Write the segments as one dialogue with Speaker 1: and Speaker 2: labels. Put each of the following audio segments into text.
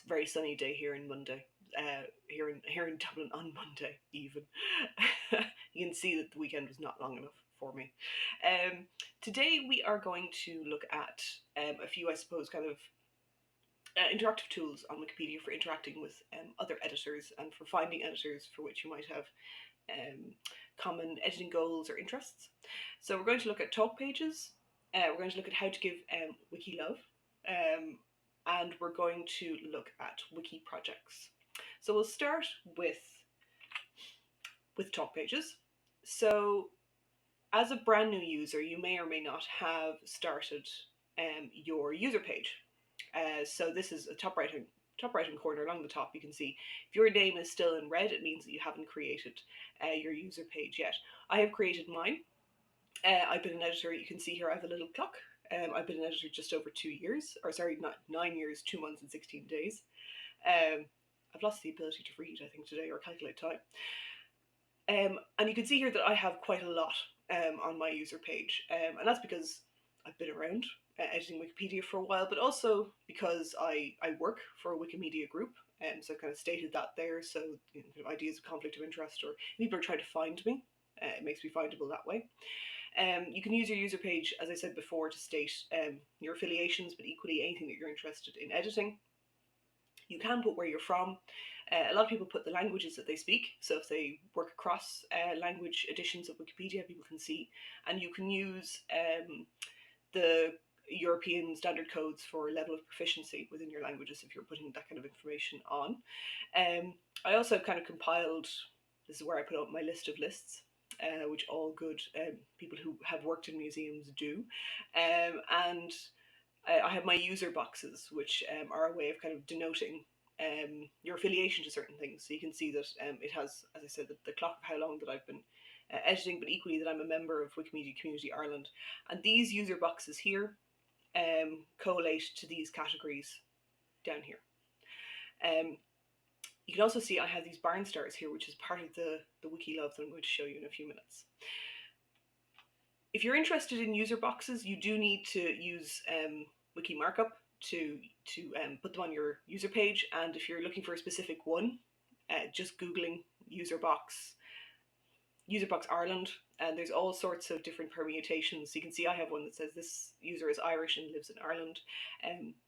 Speaker 1: very sunny day here in Monday. Here in Dublin on Monday, even. You can see that the weekend was not long enough for me. Um, Today we are going to look at a few, I suppose, kind of interactive tools on Wikipedia for interacting with other editors and for finding editors for which you might have um, common editing goals or interests. So we're going to look at talk pages. We're going to look at how to give Wikilove, um, and we're going to look at WikiProjects. So we'll start with talk pages. So as a brand new user, you may or may not have started your user page. So this is a top right hand corner along the top. You can see if your name is still in red, it means that you haven't created your user page yet. I have created mine. I've been an editor. You can see here I have a little clock. I've been an editor just over 2 years, or sorry, not 9 years, 2 months and 16 days. I've lost the ability to read, I think, today or calculate time. And you can see here that I have quite a lot on my user page, and that's because I've been around editing Wikipedia for a while, but also because I work for a Wikimedia group, and so I kind of stated that there. So ideas of conflict of interest or people are trying to find me, it makes me findable that way. You can use your user page, as I said before, to state your affiliations, but equally anything that you're interested in editing. You can put where you're from. A lot of people put the languages that they speak. So if they work across language editions of Wikipedia, people can see. And you can use the European standard codes for level of proficiency within your languages if you're putting that kind of information on. I also kind of compiled, this is where I put up my list of lists. Which all good people who have worked in museums do. And I have my user boxes, which are a way of kind of denoting your affiliation to certain things. So you can see that it has, as I said, the clock of how long that I've been editing, but equally that I'm a member of Wikimedia Community Ireland. And these user boxes here collate to these categories down here. You can also see I have these barn stars here, which is part of the Wikilove that I'm going to show you in a few minutes. If you're interested in user boxes, you do need to use Wiki Markup to put them on your user page. And if you're looking for a specific one, just Googling user box Ireland, and there's all sorts of different permutations. So you can see I have one that says this user is Irish and lives in Ireland.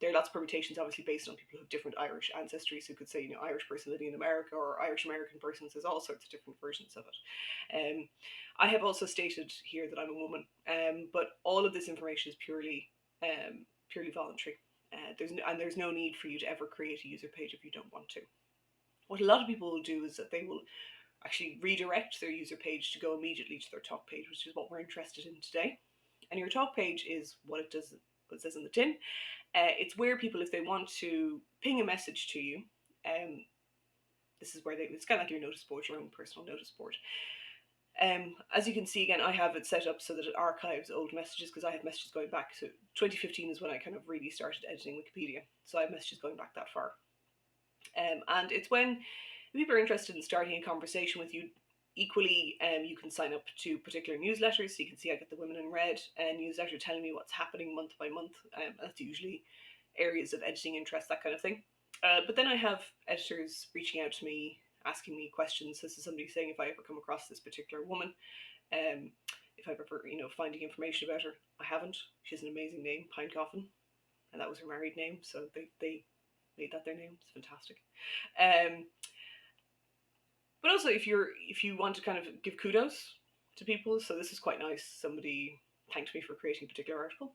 Speaker 1: There are lots of permutations, obviously based on people who have different Irish ancestry. So you could say, Irish person living in America or Irish American person. So there's all sorts of different versions of it. I have also stated here that I'm a woman, but all of this information is purely voluntary. There's no need for you to ever create a user page if you don't want to. What a lot of people will do is that they will actually redirect their user page to go immediately to their talk page, which is what we're interested in today. And your talk page is what it says in the tin. It's where people, if they want to ping a message to you, this is where it's kind of like your notice board, your own personal notice board. As you can see, again, I have it set up so that it archives old messages because I have messages going back to 2015 is when I kind of really started editing Wikipedia. So I have messages going back that far. And it's when people are interested in starting a conversation with you. Equally, you can sign up to particular newsletters. So you can see I get the Women in Red newsletter telling me what's happening month by month. That's usually areas of editing interest, that kind of thing. But then I have editors reaching out to me, asking me questions. This is somebody saying if I ever come across this particular woman, if I've ever, finding information about her. I haven't. She has an amazing name, Pine Coffin, and that was her married name, so they made that their name. It's fantastic. But also, if you want to kind of give kudos to people, so this is quite nice. Somebody thanked me for creating a particular article.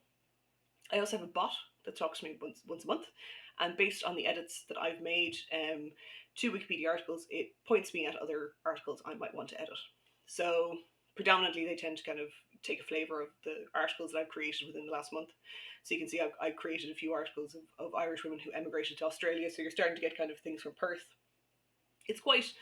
Speaker 1: I also have a bot that talks to me once a month, and based on the edits that I've made to Wikipedia articles, it points me at other articles I might want to edit. So predominantly they tend to kind of take a flavour of the articles that I've created within the last month. So you can see I've created a few articles of Irish women who emigrated to Australia, so you're starting to get kind of things from Perth. It's quite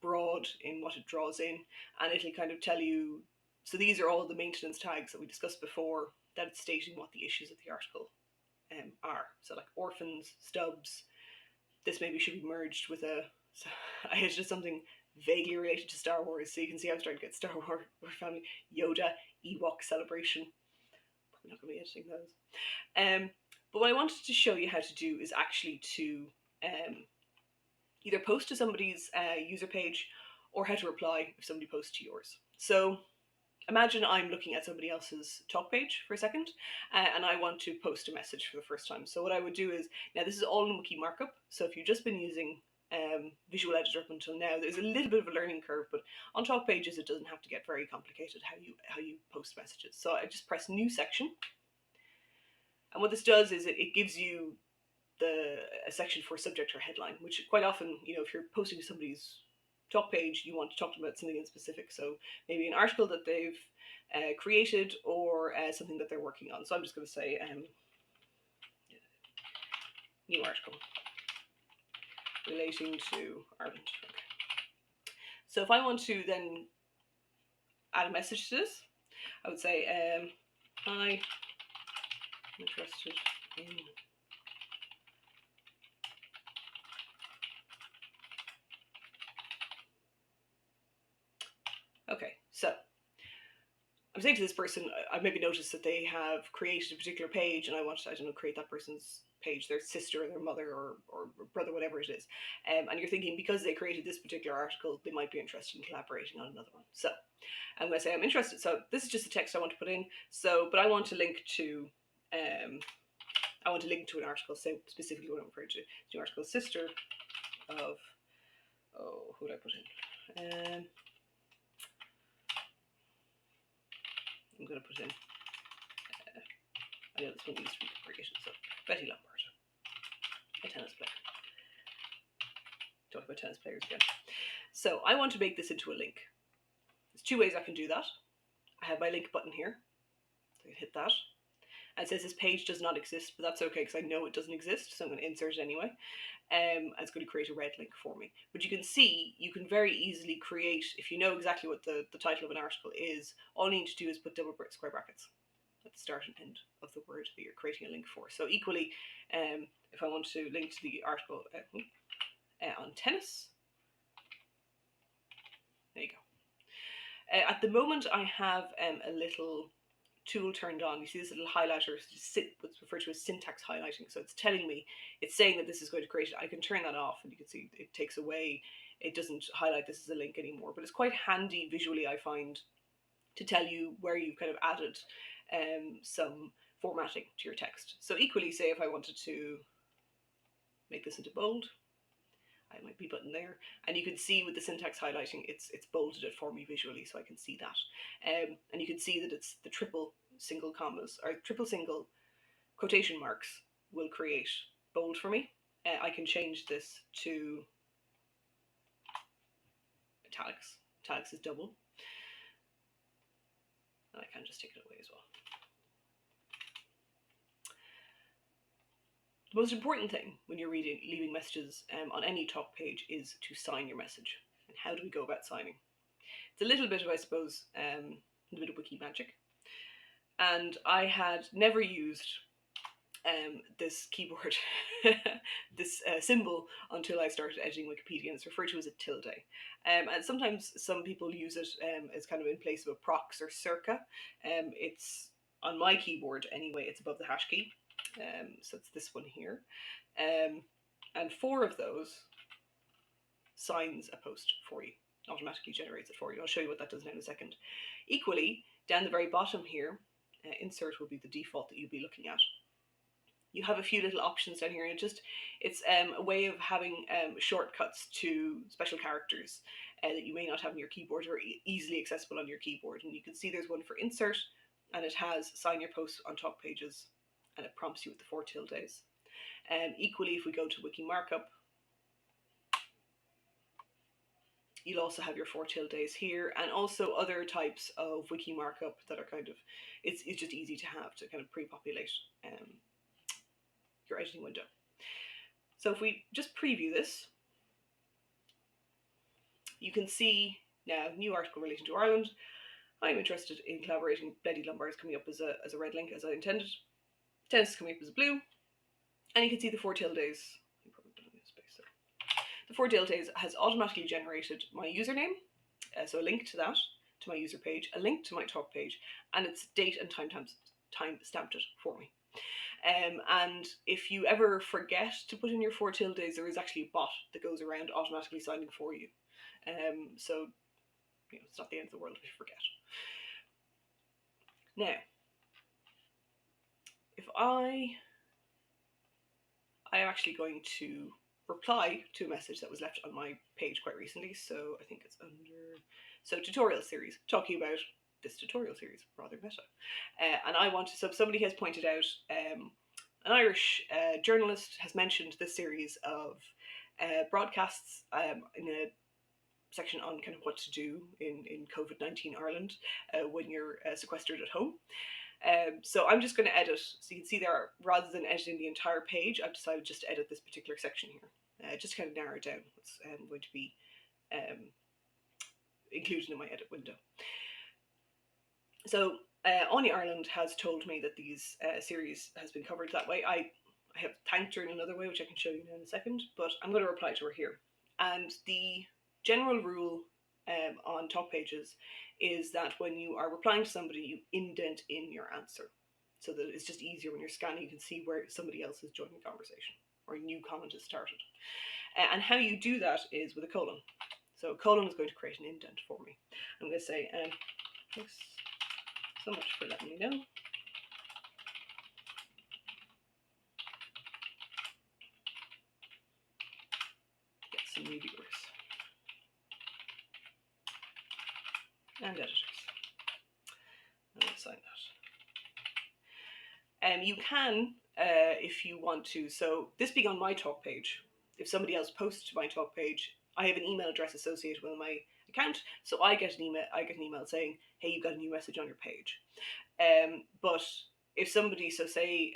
Speaker 1: broad in what it draws in, and it'll kind of tell you, so these are all the maintenance tags that we discussed before, that it's stating what the issues of the article are. So like orphans, stubs, this maybe should be merged with so I edited something vaguely related to Star Wars, so you can see I was trying to get Star Wars family, Yoda, Ewok celebration. Probably not going to be editing those. But what I wanted to show you how to do is actually to either post to somebody's user page or how to reply if somebody posts to yours. So imagine I'm looking at somebody else's talk page for a second, and I want to post a message for the first time. So what I would do is, now this is all in Wiki Markup, so if you've just been using Visual Editor up until now, there's a little bit of a learning curve, but on talk pages it doesn't have to get very complicated how you post messages. So I just press New Section, and what this does is it gives you a section for subject or headline, which quite often, if you're posting to somebody's talk page, you want to talk to them about something in specific. So maybe an article that they've created, or something that they're working on. So I'm just going to say new article relating to Ireland. Okay. So if I want to then add a message to this, I would say, hi, I'm interested in okay, so I'm saying to this person, I've maybe noticed that they have created a particular page, and I want to, I don't know, create that person's page, their sister or their mother or brother, whatever it is. And you're thinking, because they created this particular article, they might be interested in collaborating on another one. So I'm going to say I'm interested. So this is just the text I want to put in. So, but I want to link to, I want to link to an article, say specifically what I'm referring to. The article, sister of, oh, who would I put in? I'm going to put in, I know this one needs to be created, so Betty Lombard, a tennis player. Talk about tennis players again. So I want to make this into a link. There's two ways I can do that. I have my link button here. So I can hit that. And it says this page does not exist, but that's okay because I know it doesn't exist, so I'm going to insert it anyway. And it's going to create a red link for me. But you can see, you can very easily create, if you know exactly what the title of an article is, all you need to do is put double square brackets at the start and end of the word that you're creating a link for. So equally, if I want to link to the article on tennis, there you go. At the moment, I have a little tool turned on. You see this little highlighter, what's referred to as syntax highlighting. So it's telling me, it's saying that this is going to create it. I can turn that off, and you can see it takes away, it doesn't highlight this as a link anymore. But it's quite handy visually, I find, to tell you where you've kind of added some formatting to your text. So equally, say if I wanted to make this into bold, I have my B button there, and you can see with the syntax highlighting, it's bolded it for me visually, so I can see that. And you can see that it's the triple single commas, or triple single quotation marks will create bold for me. I can change this to italics. Italics is double. And I can just take it away as well. The most important thing when you're leaving messages on any talk page is to sign your message. And how do we go about signing? It's a little bit of, I suppose, a bit of wiki magic. And I had never used this keyboard, this symbol, until I started editing Wikipedia, and it's referred to as a tilde. And sometimes some people use it as kind of in place of a prox or circa. It's, on my keyboard anyway, it's above the hash key. So it's this one here. And 4 of those signs a post for you, automatically generates it for you. I'll show you what that does now in a second. Equally, down the very bottom here, insert will be the default that you'll be looking at. You have a few little options down here, and it's a way of having shortcuts to special characters that you may not have on your keyboard, or easily accessible on your keyboard. And you can see there's one for insert, and it has sign your posts on top pages, and it prompts you with the 4 tildes. Equally, if we go to Wiki Markup, you'll also have your 4 tildes here, and also other types of Wiki Markup that are kind of, it's just easy to have to kind of pre-populate your editing window. So if we just preview this, you can see now, new article relating to Ireland. I'm interested in collaborating. Betty Lombard is coming up as a red link, as I intended. Tennis is coming up as a blue. And you can see the 4 tildes. The 4 tildes has automatically generated my username, so a link to that, to my user page, a link to my talk page, and its date and time stamped it for me. And if you ever forget to put in your 4 tildes, there is actually a bot that goes around automatically signing for you. So it's not the end of the world if you forget. Now, if I am actually going to reply to a message that was left on my page quite recently. So I think it's under tutorial series, talking about this tutorial series, rather meta. And I want to, so somebody has pointed out, an Irish journalist has mentioned this series of broadcasts in a section on kind of what to do in COVID-19 Ireland when you're sequestered at home. So I'm just going to edit, so you can see there, rather than editing the entire page, I've decided just to edit this particular section here, just to kind of narrow it down what's going to be included in my edit window. So Anya Ireland has told me that these series has been covered that way. I have thanked her in another way, which I can show you now in a second, but I'm going to reply to her here. And the general rule on talk pages is that when you are replying to somebody, you indent in your answer, so that it's just easier when you're scanning, you can see where somebody else has joined the conversation or a new comment has started. And how you do that is with a colon. So a colon is going to create an indent for me. I'm going to say, thanks so much for letting me know. Get some new viewers and editors. And I'll sign that. You can, if you want to, so this being on my talk page, if somebody else posts to my talk page, I have an email address associated with my account, so I get an email saying, hey, you've got a new message on your page. But if somebody, so say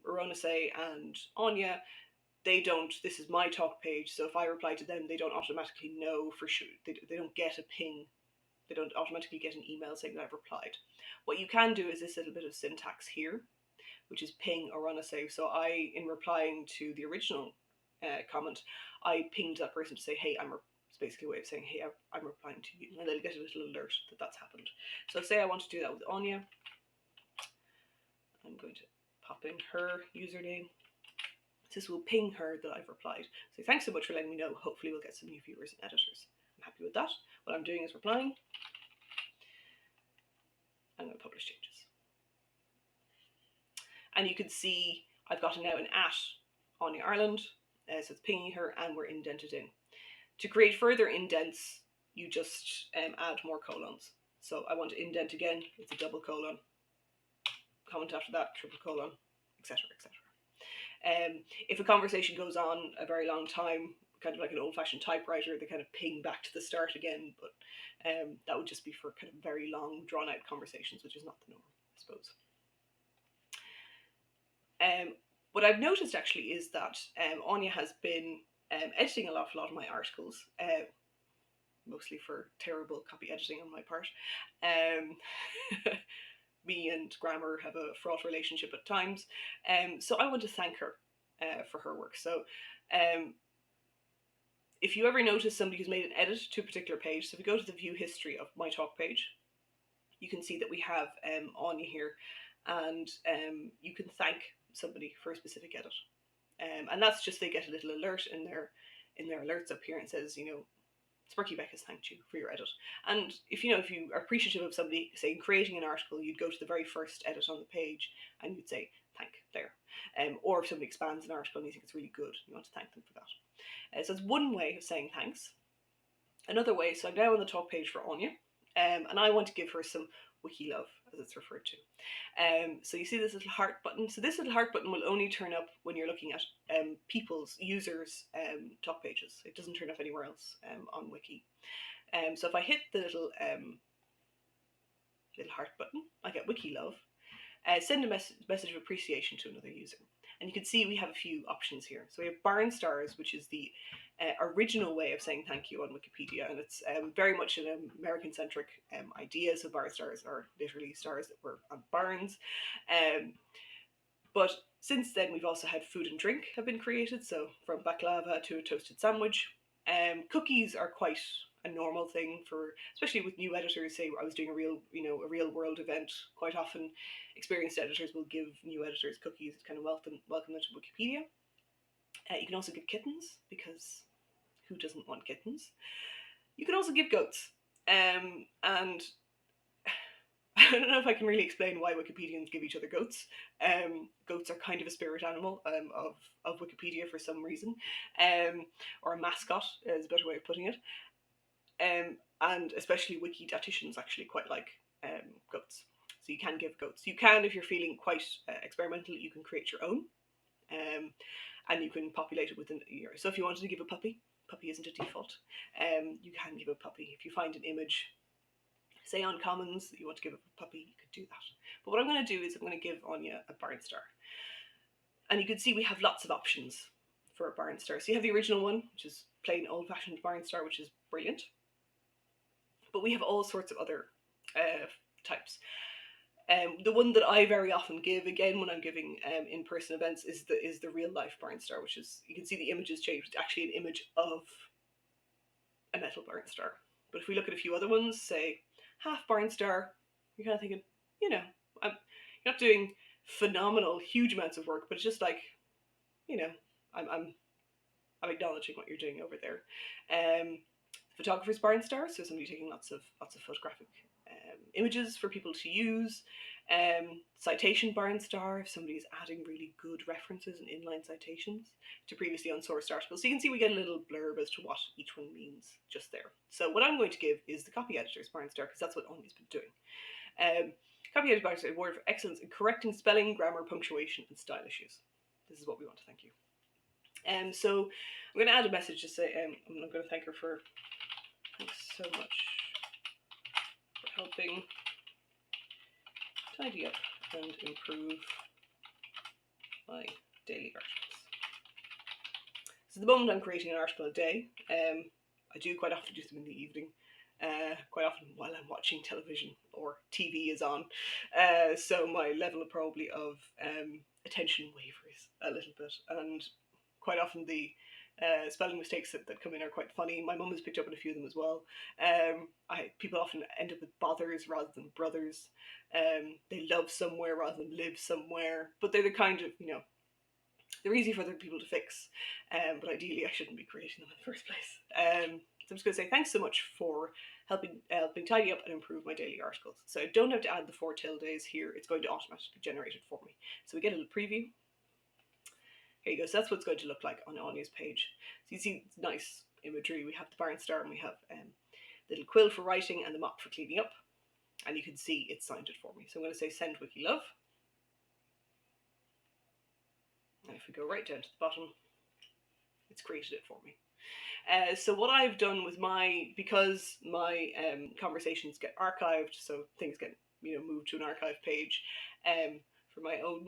Speaker 1: Rona say and Anya, they don't, this is my talk page, so if I reply to them, they don't automatically know for sure, they don't get a ping, they don't automatically get an email saying that I've replied. What you can do is this little bit of syntax here, which is ping or run a save. So I, in replying to the original comment, I pinged that person to say, hey, it's basically a way of saying, hey, I'm replying to you, and they'll get a little alert that that's happened. So say I want to do that with Anya. I'm going to pop in her username. This will ping her that I've replied. So thanks so much for letting me know. Hopefully we'll get some new viewers and editors. I'm happy with that. What I'm doing is replying. I'm going to publish changes. And you can see I've got now an @ Anya Ireland. So it's pinging her and we're indented in. To create further indents, you just add more colons. So I want to indent again, it's a double colon. Comment after that, triple colon, etc., etc. If a conversation goes on a very long time, kind of like an old-fashioned typewriter, they kind of ping back to the start again, but that would just be for kind of very long, drawn-out conversations, which is not the norm, I suppose. What I've noticed actually is that Anya has been editing a lot of my articles, mostly for terrible copy editing on my part. Me and grammar have a fraught relationship at times, so I want to thank her for her work. So if you ever notice somebody who's made an edit to a particular page, so if you go to the view history of my talk page, you can see that we have Anya here, and you can thank somebody for a specific edit. And that's just, they get a little alert in their alerts up here and says, Sparky Beck has thanked you for your edit. And if you are appreciative of somebody, say, creating an article, you'd go to the very first edit on the page and you'd say, thank there. Or if somebody expands an article and you think it's really good, you want to thank them for that. So it's one way of saying thanks. Another way, so I'm now on the talk page for Anya, and I want to give her some Wikilove, as it's referred to. So you see this little heart button. So this little heart button will only turn up when you're looking at people's, users' talk pages. It doesn't turn up anywhere else on Wiki. So if I hit the little heart button, I get Wikilove. Send a message of appreciation to another user. And you can see we have a few options here. So we have barn stars, which is the original way of saying thank you on Wikipedia, and it's very much an American-centric idea. So barn stars are literally stars that were on barns. But since then, we've also had food and drink have been created. So from baklava to a toasted sandwich. Cookies are quite a normal thing for, especially with new editors. Say I was doing a real world event. Quite often, experienced editors will give new editors cookies to kind of welcome them to Wikipedia. You can also give kittens, because who doesn't want kittens? You can also give goats. And I don't know if I can really explain why Wikipedians give each other goats. Goats are kind of a spirit animal of Wikipedia for some reason, or a mascot is a better way of putting it. And especially wiki dietitians actually quite like goats. So you can give goats. You can, if you're feeling quite experimental, you can create your own, and you can populate it with an year. So if you wanted to give a puppy, puppy isn't a default. You can give a puppy. If you find an image, say on Commons, that you want to give a puppy, you could do that. But what I'm going to do is I'm going to give Anya a barn star. And you can see we have lots of options for a barn star. So you have the original one, which is plain old-fashioned barn star, which is brilliant. But we have all sorts of other types. The one that I very often give, again when I'm giving in-person events, is the real life barn star, which is, you can see the images changed, actually an image of a metal barn star. But if we look at a few other ones, say half barn star, you're kind of thinking, you're not doing phenomenal, huge amounts of work, but it's just like, I'm acknowledging what you're doing over there. Photographer's barn star, so somebody taking lots of photographic images for people to use. Citation barn star, if somebody's adding really good references and inline citations to previously unsourced articles. So you can see we get a little blurb as to what each one means just there. So what I'm going to give is the copy editor's barn star, because that's what Anya's been doing. Copy editor's barn star, award for excellence in correcting spelling, grammar, punctuation, and style issues. This is what we want to thank you. So I'm going to add a message to say, I'm going to thank her for, thanks so much for helping tidy up and improve my daily articles. So at the moment I'm creating an article a day. I do quite often do them in the evening, quite often while I'm watching television or TV is on. So my level probably of attention wavers a little bit, and quite often the spelling mistakes that come in are quite funny. My mum has picked up on a few of them as well. People often end up with bothers rather than brothers. They love somewhere rather than live somewhere. But they're the kind of, they're easy for other people to fix. But ideally I shouldn't be creating them in the first place. So I'm just going to say thanks so much for helping tidy up and improve my daily articles. So I don't have to add the 4 tildes here. It's going to automatically generate it for me. So we get a little preview. Here you go. So that's what it's going to look like on Anya's page. So you see it's nice imagery. We have the barn star and we have the little quill for writing and the mop for cleaning up. And you can see it signed it for me. So I'm going to say send Wikilove. And if we go right down to the bottom, it's created it for me. So what I've done with because my conversations get archived, so things get moved to an archive page, for my own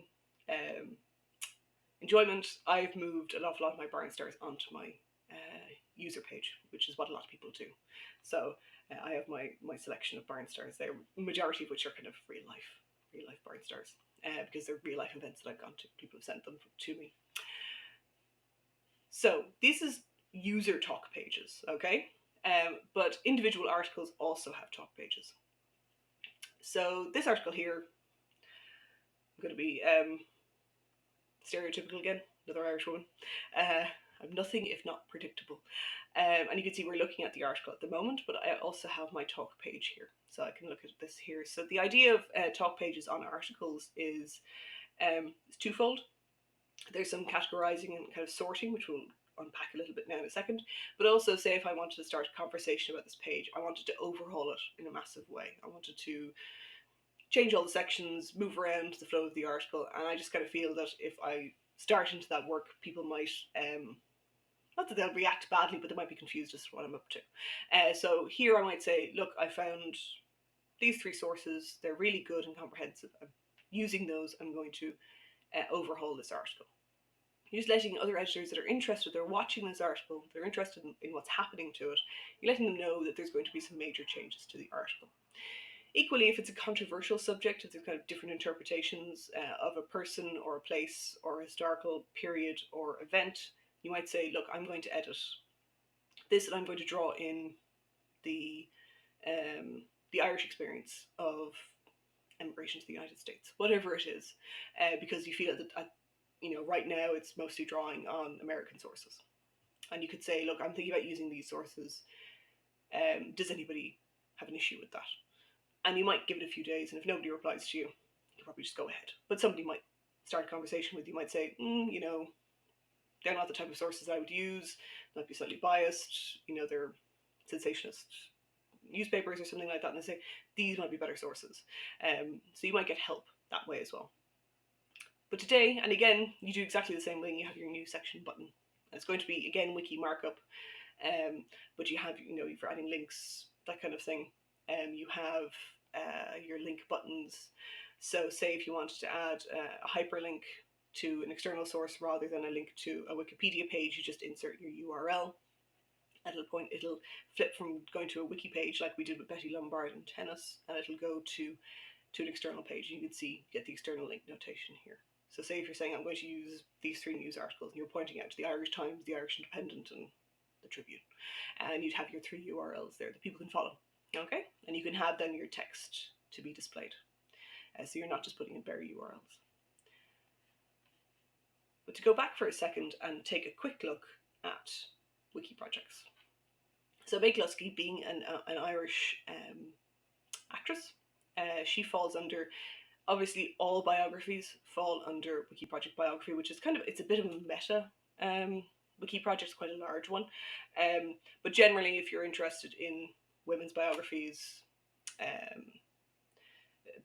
Speaker 1: enjoyment, I've moved an awful lot of my barn stars onto my user page, which is what a lot of people do. So I have my selection of barn stars there, majority of which are kind of real life barn stars, because they're real life events that I've gone to. People have sent them to me. So this is user talk pages, okay? But individual articles also have talk pages. So this article here, I'm going to be stereotypical again, another Irish woman. I'm nothing if not predictable. And you can see we're looking at the article at the moment, but I also have my talk page here. So I can look at this here. So the idea of talk pages on articles is twofold. There's some categorizing and kind of sorting, which we'll unpack a little bit now in a second. But also, say if I wanted to start a conversation about this page, I wanted to overhaul it in a massive way. I wanted to change all the sections, move around the flow of the article, and I just kind of feel that if I start into that work, people might, not that they'll react badly, but they might be confused as to what I'm up to. So here I might say, look, I found these 3 sources, they're really good and comprehensive. I'm using those, I'm going to overhaul this article. You're just letting other editors that are interested, they're watching this article, they're interested in what's happening to it, you're letting them know that there's going to be some major changes to the article. Equally, if it's a controversial subject, if there's kind of different interpretations of a person or a place or a historical period or event, you might say, look, I'm going to edit this and I'm going to draw in the the Irish experience of immigration to the United States, whatever it is, because you feel that right now it's mostly drawing on American sources, and you could say, look, I'm thinking about using these sources. Does anybody have an issue with that? And you might give it a few days, and if nobody replies to you, you probably just go ahead. But somebody might start a conversation with you, might say, they're not the type of sources I would use, might be slightly biased, they're sensationalist newspapers or something like that, and they say, these might be better sources. So you might get help that way as well. But today, and again, you do exactly the same thing, you have your new section button. It's going to be, again, wiki markup, but you have, for adding links, that kind of thing. You have your link buttons. So say if you wanted to add a hyperlink to an external source rather than a link to a Wikipedia page, you just insert your URL. It'll flip from going to a wiki page like we did with Betty Lombard in tennis, and it'll go to an external page. You can get the external link notation here. So say if you're saying I'm going to use these 3 news articles, and you're pointing out to the Irish Times, the Irish Independent, and the Tribune, and you'd have your 3 URLs there that people can follow. Okay, and you can have then your text to be displayed, so you're not just putting in bare URLs. But to go back for a second and take a quick look at WikiProjects. So Meg Lusky, being an Irish actress, she falls under, obviously all biographies fall under WikiProject biography, which is it's a bit of a meta. WikiProject is quite a large one, but generally if you're interested in women's biographies,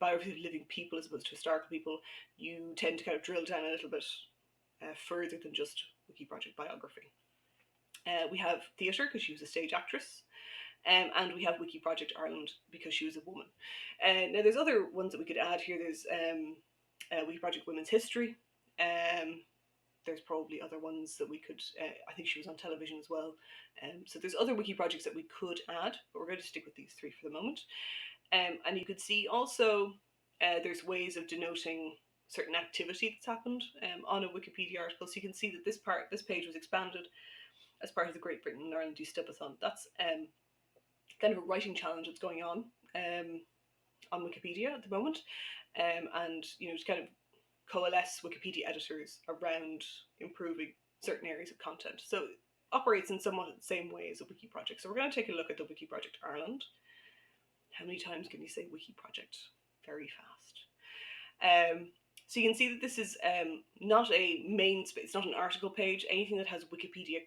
Speaker 1: biographies of living people as opposed to historical people, you tend to drill down a little bit further than just WikiProject biography. We have theatre, because she was a stage actress, and we have WikiProject Ireland, because she was a woman. Now there's other ones that we could add here. There's WikiProject Women's History. There's probably other ones that we could, I think she was on television as well. So there's other WikiProjects that we could add, but we're going to stick with these 3 for the moment. And you could see also there's ways of denoting certain activity that's happened on a Wikipedia article. So you can see that this page was expanded as part of the Great Britain and Ireland Do-Stupathon. That's kind of a writing challenge that's going on Wikipedia at the moment, and to kind of coalesce Wikipedia editors around improving certain areas of content. So it operates in somewhat the same way as a WikiProject. So we're going to take a look at the WikiProject Ireland. How many times can you say WikiProject? Very fast. So you can see that this is not a main space, it's not an article page. Anything that has Wikipedia :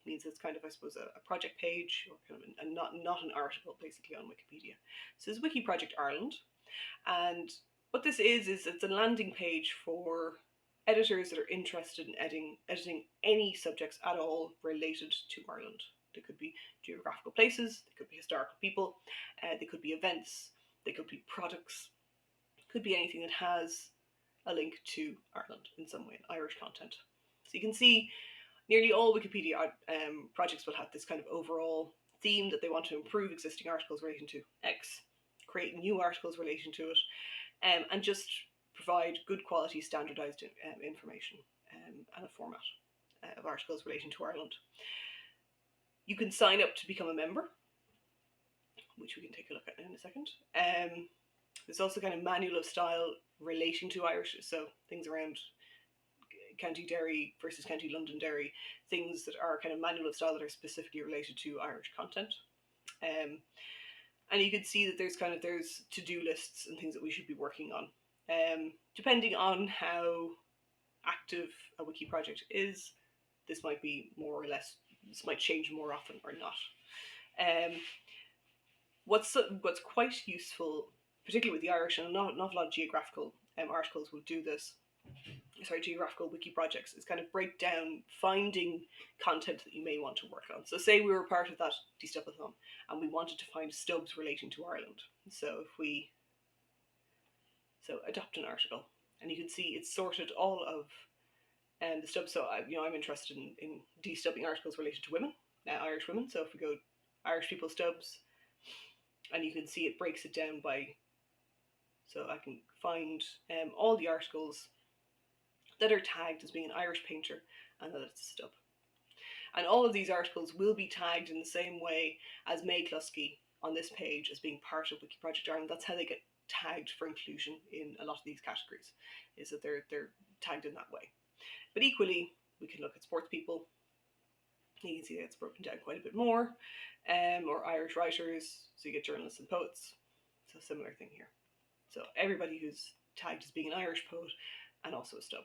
Speaker 1: means it's I suppose, a project page, or not an article basically on Wikipedia. So it's WikiProject Ireland, and what this is it's a landing page for editors that are interested in editing any subjects at all related to Ireland. They could be geographical places, they could be historical people, they could be events, they could be products, could be anything that has a link to Ireland in some way, Irish content. So you can see nearly all Wikipedia projects will have this kind of overall theme that they want to improve existing articles relating to X, create new articles relating to it, and just provide good quality standardized information and a format of articles relating to Ireland. You can sign up to become a member, which we can take a look at in a second. There's also manual of style relating to Irish, so things around County Derry versus County Londonderry, things that are manual of style that are specifically related to Irish content. And you can see that there's to-do lists and things that we should be working on. Depending on how active a wiki project is, this might be more or less, this might change more often or not. What's quite useful, particularly with the Irish, and not a lot of geographical articles will do this, geographical wiki projects, is break down finding content that you may want to work on. So say we were part of that De-Stupathon and we wanted to find stubs relating to Ireland. So if we adopt an article, and you can see it's sorted all of the stubs. So I'm interested in de-stubbing articles related to women, Irish women. So if we go Irish people stubs, and you can see it breaks it down by, so I can find all the articles that are tagged as being an Irish painter and that it's a stub. And all of these articles will be tagged in the same way as May Klusky on this page as being part of WikiProject Ireland. That's how they get tagged for inclusion in a lot of these categories, is that they're tagged in that way. But equally, we can look at sports people. You can see that it's broken down quite a bit more, or Irish writers, so you get journalists and poets. So similar thing here. So everybody who's tagged as being an Irish poet and also a stub.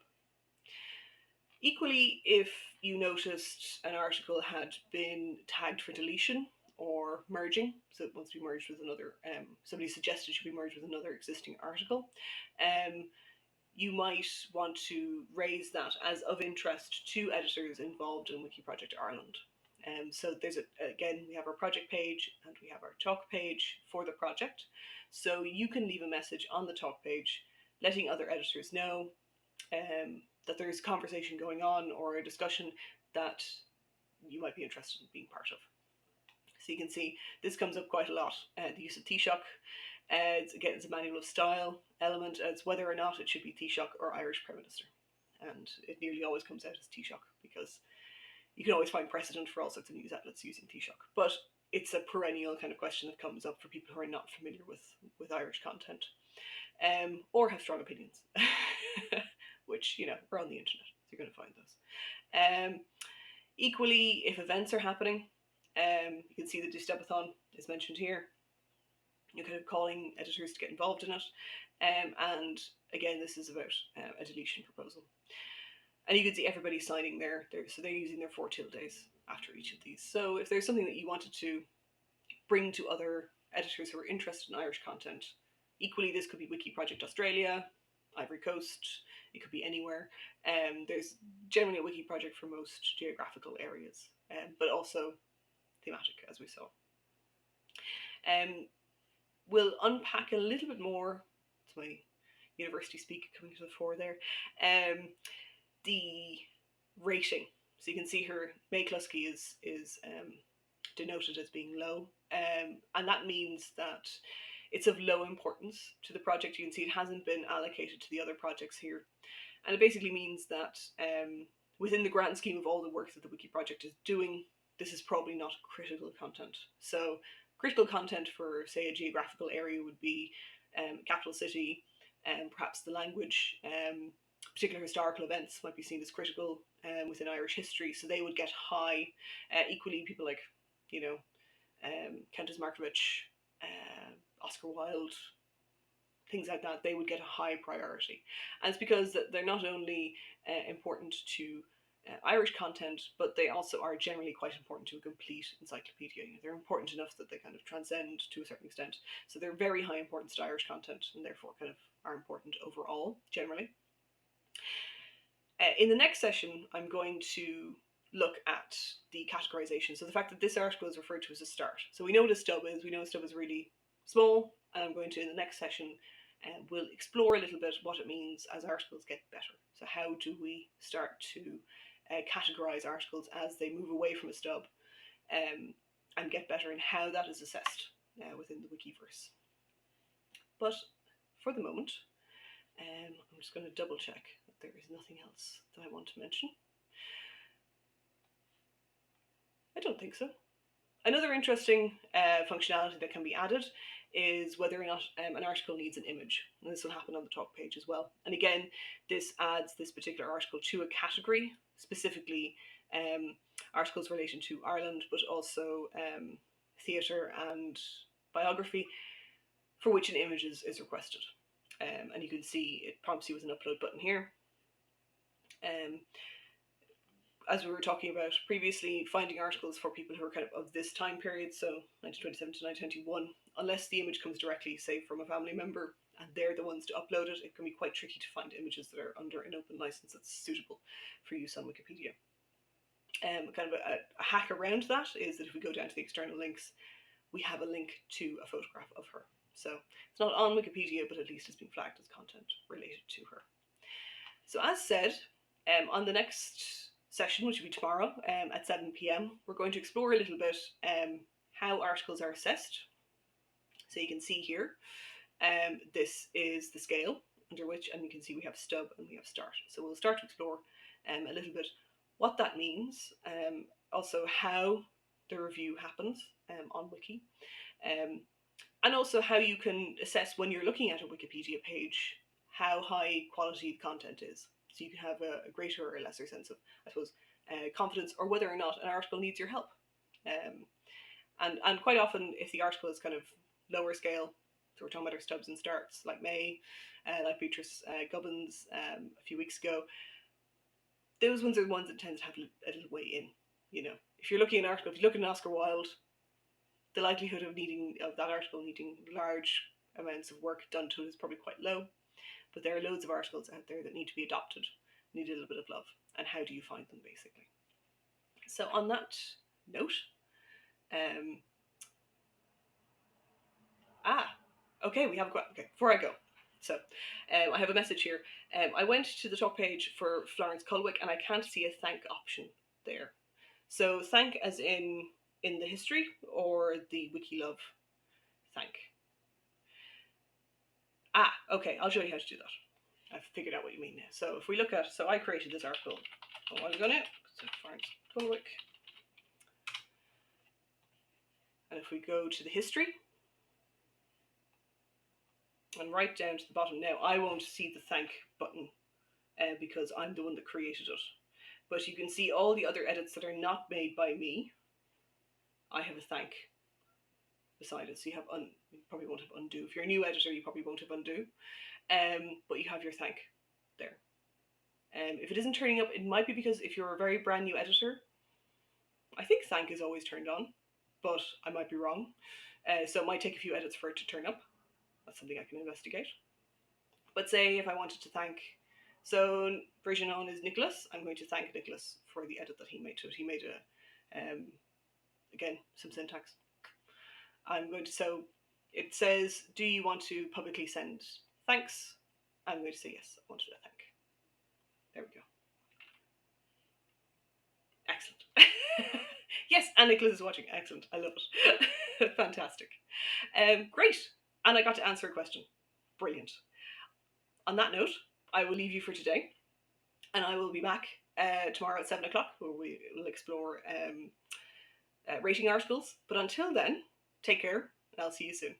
Speaker 1: Equally, if you noticed an article had been tagged for deletion or merging, so it wants to be merged with another, somebody suggested it should be merged with another existing article, you might want to raise that as of interest to editors involved in WikiProject Ireland. So there's again, we have our project page and we have our talk page for the project. So you can leave a message on the talk page letting other editors know that there's conversation going on or a discussion that you might be interested in being part of. So you can see this comes up quite a lot. The use of Taoiseach. It's a manual of style element. It's whether or not it should be Taoiseach or Irish Prime Minister. And it nearly always comes out as Taoiseach because you can always find precedent for all sorts of news outlets using Taoiseach. But it's a perennial kind of question that comes up for people who are not familiar with Irish content, or have strong opinions, which, are on the internet, so you're going to find those. Equally, if events are happening, you can see the Doustabathon is mentioned here. You're kind of calling editors to get involved in it. And again, this is about a deletion proposal. And you can see everybody signing there. So they're using their 4 tildes after each of these. So if there's something that you wanted to bring to other editors who are interested in Irish content, equally this could be WikiProject Australia, Ivory Coast, it could be anywhere. There's generally a WikiProject for most geographical areas, but also thematic, as we saw. We'll unpack a little bit more. It's my university speak coming to the fore there. The rating. So you can see here, May Klusky is denoted as being low, and that means that it's of low importance to the project. You can see it hasn't been allocated to the other projects here, and it basically means that within the grand scheme of all the work that the Wiki project is doing, this is probably not critical content. So critical content for, say, a geographical area would be capital city, and perhaps the language. Particular historical events might be seen as critical within Irish history, so they would get high. Equally, people like, Countess Markovich, Oscar Wilde, things like that, they would get a high priority. And it's because they're not only important to Irish content, but they also are generally quite important to a complete encyclopedia. They're important enough that they kind of transcend to a certain extent. So they're very high importance to Irish content, and therefore kind of are important overall, generally. In the next session, I'm going to look at the categorization. So the fact that this article is referred to as a start. So we know what a stub is. We know a stub is really small. And I'm going to, in the next session, we'll explore a little bit what it means as articles get better. So how do we start to categorize articles as they move away from a stub and get better, and how that is assessed within the Wikiverse. But for the moment, I'm just going to double check that there is nothing else that I want to mention. I don't think so. Another interesting functionality that can be added is whether or not an article needs an image. And this will happen on the talk page as well. And again, this adds this particular article to a category, specifically articles relating to Ireland, but also theatre and biography, for which an image is requested. And you can see it prompts you with an upload button here. As we were talking about previously, finding articles for people who are kind of this time period, so 1927 to 1921, unless the image comes directly, say, from a family member, and they're the ones to upload it, it can be quite tricky to find images that are under an open license that's suitable for use on Wikipedia. Kind of a hack around that is that if we go down to the external links, we have a link to a photograph of her. So it's not on Wikipedia, but at least it's been flagged as content related to her. So as said, on the next session, which will be tomorrow at 7 p.m, we're going to explore a little bit how articles are assessed. So you can see here, this is the scale under which, and you can see we have stub and we have start. So we'll start to explore a little bit what that means, also how the review happens on Wiki, um, and also how you can assess when you're looking at a Wikipedia page how high quality the content is. So you can have a greater or lesser sense of, I suppose, confidence, or whether or not an article needs your help. Um, and quite often, if the article is kind of lower scale, so we're talking about our stubs and starts, like May, like Beatrice Gubbins a few weeks ago, those ones are the ones that tend to have a little weight in. You know, if you're looking at an article, if you look at an Oscar Wilde, the likelihood of that article needing large amounts of work done to it is probably quite low. But there are loads of articles out there that need to be adopted, need a little bit of love. And how do you find them, basically? So on that note, um, okay, we have a okay. Before I go, so I have a message here. I went to the top page for Florence Colwick, and I can't see a thank option there. So thank as in the history, or the Wikilove thank. Okay, I'll show you how to do that. I've figured out what you mean now. So if we look at, so I created this article a while ago now, so Florence Colwick. And if we go to the history, and right down to the bottom now, I won't see the thank button because I'm the one that created it. But you can see all the other edits that are not made by me. I have a thank beside it. So you have you probably won't have undo. If you're a new editor, you probably won't have undo. But you have your thank there. If it isn't turning up, it might be because if you're a very brand new editor, I think thank is always turned on, but I might be wrong. So it might take a few edits for it to turn up. That's something I can investigate. But say if I wanted to thank, so version on is Nicholas, I'm going to thank Nicholas for the edit that he made to it. He made again, some syntax. I'm going to, so it says, do you want to publicly send thanks? I'm going to say yes, I want to do a thank. There we go. Excellent. Yes, and Nicholas is watching. Excellent. I love it. Fantastic. Great. And I got to answer a question. Brilliant. On that note, I will leave you for today, and I will be back tomorrow at 7 o'clock, where we will explore rating articles. But until then, take care, and I'll see you soon.